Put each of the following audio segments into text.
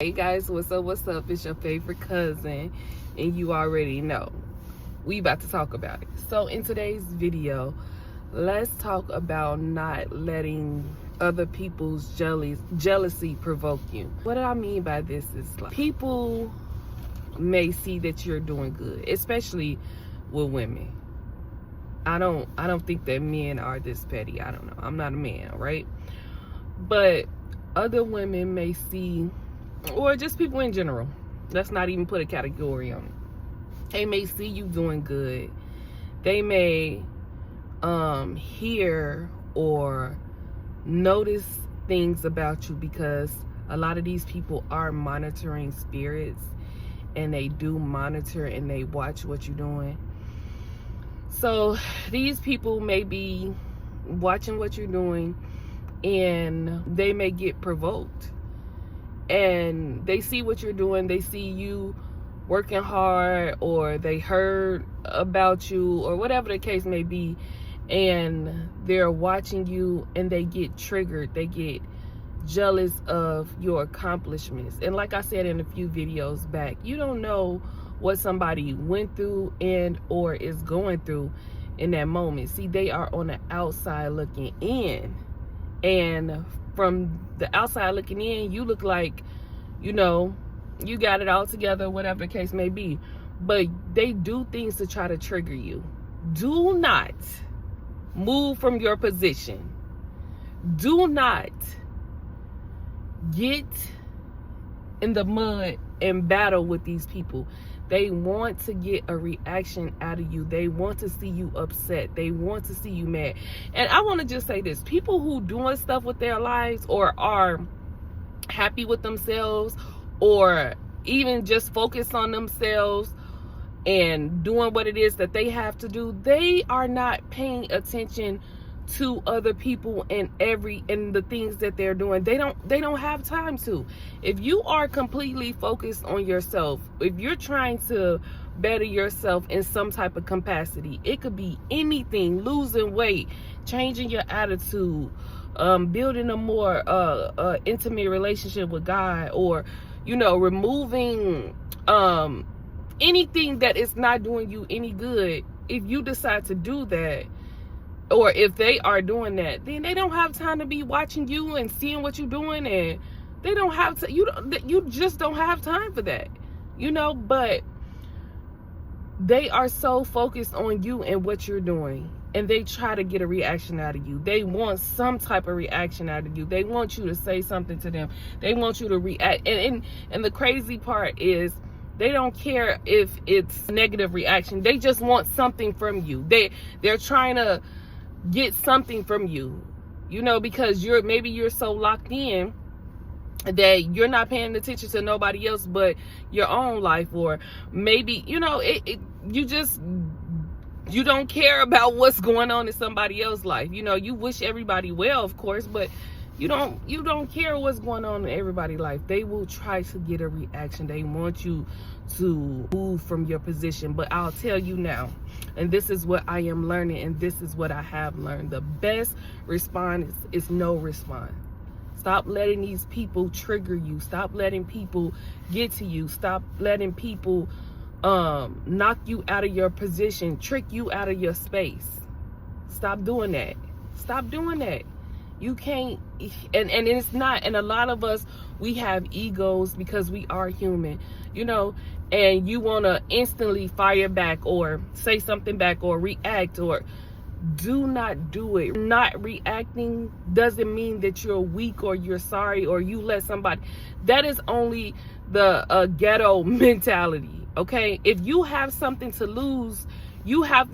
Hey guys, what's up? It's your favorite cousin, and you already know we about to talk about it. So in today's video, let's talk about not letting other people's jealousy provoke you. What I mean by this is, like, people may see that you're doing good, especially with women. I don't think that men are this petty. I don't know. I'm not a man, right? But other women may see, or just people in general, let's not even put a category on it. They may see you doing good. They may hear or notice things about you, because a lot of these people are monitoring spirits, and they do monitor and they watch what you're doing. So these people may be watching what you're doing, and they may get provoked, and they see what you're doing. They see you working hard, or they heard about you, or whatever the case may be, and they're watching you, and they get triggered. They get jealous of your accomplishments. And like I said in a few videos back, you don't know what somebody went through and or is going through in that moment. See, they are on the outside looking in, and from the outside looking in, you look like, you know, you got it all together, whatever the case may be. But they do things to try to trigger you. Do not move from your position. Do not get in the mud and battle with these people. They want to get a reaction out of you. They want to see you upset. They want to see you mad. And I want to just say this: people who doing stuff with their lives, or are happy with themselves, or even just focused on themselves and doing what it is that they have to do, they are not paying attention to other people and the things that they're doing. They don't have time to. If you are completely focused on yourself, if you're trying to better yourself in some type of capacity, it could be anything: losing weight, changing your attitude, building a more intimate relationship with God, or, you know, removing anything that is not doing you any good. If you decide to do that, or if they are doing that, then they don't have time to be watching you and seeing what you're doing, and they don't have to. You just don't have time for that, you know. But they are so focused on you and what you're doing, and they try to get a reaction out of you. They want some type of reaction out of you. They want you to say something to them. They want you to react. And the crazy part is, they don't care if it's a negative reaction. They just want something from you. They're trying to get something from you, you know, because maybe you're so locked in that you're not paying attention to nobody else but your own life. Or maybe, you know, you don't care about what's going on in somebody else's life. You know, you wish everybody well, of course, but you don't care what's going on in everybody's life. They will try to get a reaction. They want you to move from your position. But I'll tell you now, and this is what I am learning, and this is what I have learned: the best response is no response. Stop letting these people trigger you. Stop letting people get to you. Stop letting people knock you out of your position, trick you out of your space. Stop doing that. Stop doing that. You can't, and it's not, and a lot of us, we have egos because we are human, you know, and you want to instantly fire back, or say something back, or react. Or do not do it. Not reacting doesn't mean that you're weak, or you're sorry, or you let somebody. That is only the ghetto mentality, okay? If you have something to lose, you have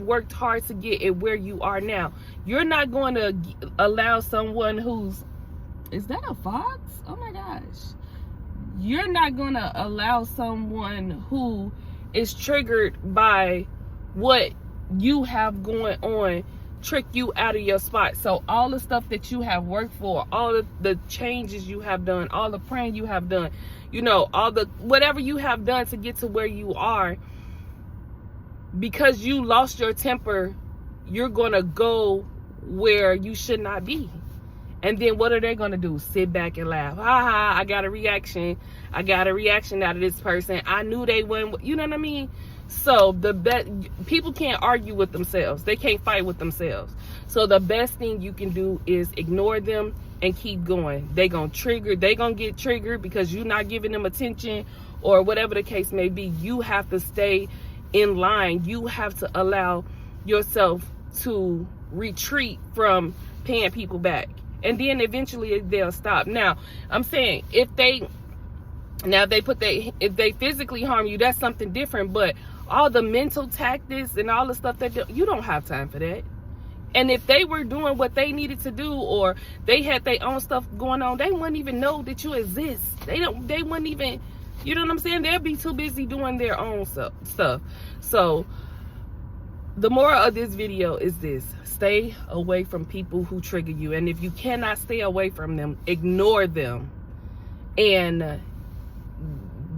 worked hard to get it where you are now. You're not going to allow someone who's... Is that a fox? Oh my gosh. You're not going to allow someone who is triggered by what you have going on trick you out of your spot. So all the stuff that you have worked for, all the changes you have done, all the praying you have done, you know, all the whatever you have done to get to where you are, because you lost your temper, you're gonna go where you should not be. And then what are they going to do? Sit back and laugh. Ha ha, I got a reaction. I got a reaction out of this person. I knew they wouldn't. You know what I mean? So people can't argue with themselves. They can't fight with themselves. So the best thing you can do is ignore them and keep going. They going to get triggered because you're not giving them attention or whatever the case may be. You have to stay in line. You have to allow yourself to retreat from paying people back. And then eventually they'll stop. Now, I'm saying if they physically harm you, that's something different. But all the mental tactics and all the stuff you don't have time for that. And if they were doing what they needed to do, or they had their own stuff going on, they wouldn't even know that you exist. They wouldn't even, you know what I'm saying? They'll be too busy doing their own stuff. So the moral of this video is this: stay away from people who trigger you. And if you cannot stay away from them, ignore them. And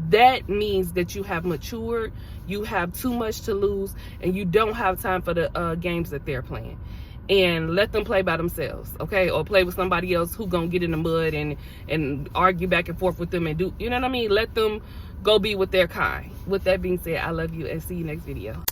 that means that you have matured, you have too much to lose, and you don't have time for the games that they're playing. And let them play by themselves, okay? Or play with somebody else who gonna get in the mud and argue back and forth with them and do, you know what I mean? Let them go be with their kind. With that being said, I love you and see you next video.